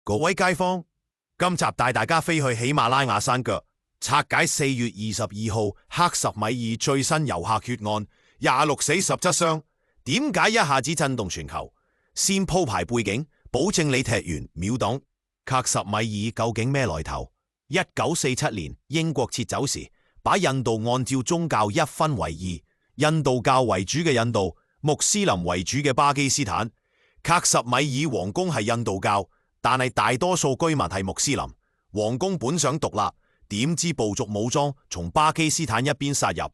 各位街坊，今集帶大家飛去喜馬拉雅山腳，拆解4月22號克什米爾最新遊客血案，26死17傷，點解一下子震動全球？先鋪排背景，保證你踢完秒懂。克什米爾究竟咩來頭？1947年英國撤走時，把印度按照宗教一分為二，印度教為主嘅印度，穆斯林為主嘅巴基斯坦。克什米爾皇宮係印度教，但係大多數居民係穆斯林。皇宮本想獨立，點知部族武裝從巴基斯坦一邊殺入，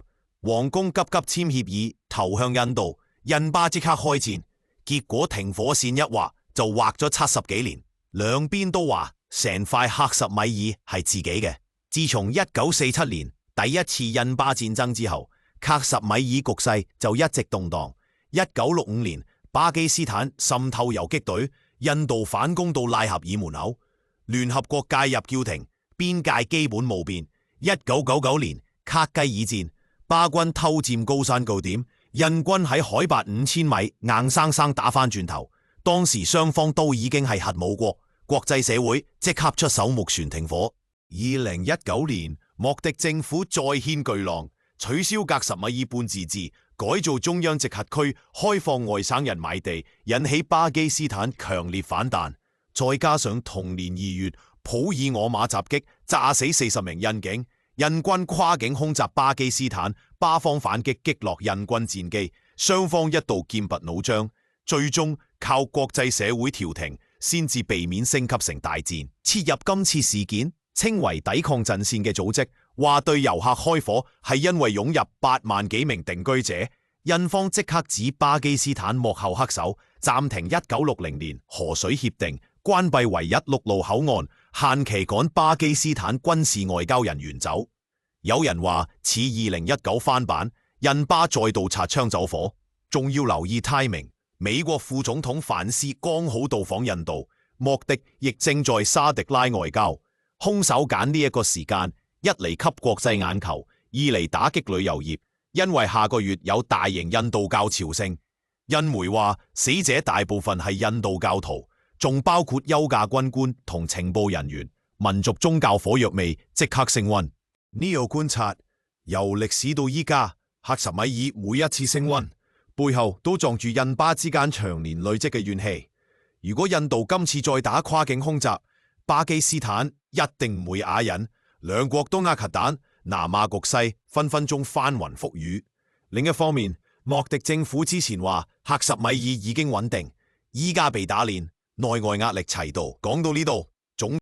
皇宮急急簽協議投向印度，印巴即刻開戰，結果停火線一劃就劃咗70幾年，兩邊都話成塊克什米爾係自己嘅。自從1947年第一次印巴戰爭之後，克什米爾局勢就一直動盪。1965年巴基斯坦滲透游擊隊，印度反攻到拉合爾門口，聯合國介入叫停，邊界基本冇變。1999年卡雞爾戰，巴軍偷佔高山據點，印軍喺海拔5000米硬生生打翻轉頭。當時雙方都已經係核武國，國際社會即刻出手斡旋停火。2019年莫迪政府再掀巨浪，取消克什米爾半自治，改造中央直轄區，開放外省人買地，引起巴基斯坦強烈反彈。再加上同年2月普爾我馬襲擊，炸死40名印警，印軍跨境空襲巴基斯坦，巴方反擊擊落印軍戰機，雙方一度劍拔弩張，最終靠國際社會調停，先至避免升級成大戰。切入今次事件，稱為抵抗陣線嘅組織話對遊客開火係因為湧入8萬幾名定居者，印方即刻指巴基斯坦幕後黑手，暫停1960年河水協定，關閉唯一陸路口岸，限期趕巴基斯坦軍事外交人員走。有人話似2019翻版，印巴再度擦槍走火。仲要留意 timing， 美國副總統范斯剛好到訪印度，莫迪亦正在沙迪拉外交。兇手揀呢一個時間，一嚟吸國際眼球，二嚟打擊旅遊業，因為下個月有大型印度教朝聖。印媒話死者大部分係印度教徒，仲包括休假軍官同情報人員。民族宗教火藥味即刻升溫。呢個觀察由歷史到依家，克什米爾每一次升溫背後都撞住印巴之間長年累積嘅怨氣。如果印度今次再打跨境空襲，巴基斯坦一定唔會啞忍，兩國都握核彈，南亞局勢分分鐘翻雲覆雨。另一方面，莫迪政府之前話克什米爾已經穩定，依家被打臉，內外壓力齊度。講到呢度，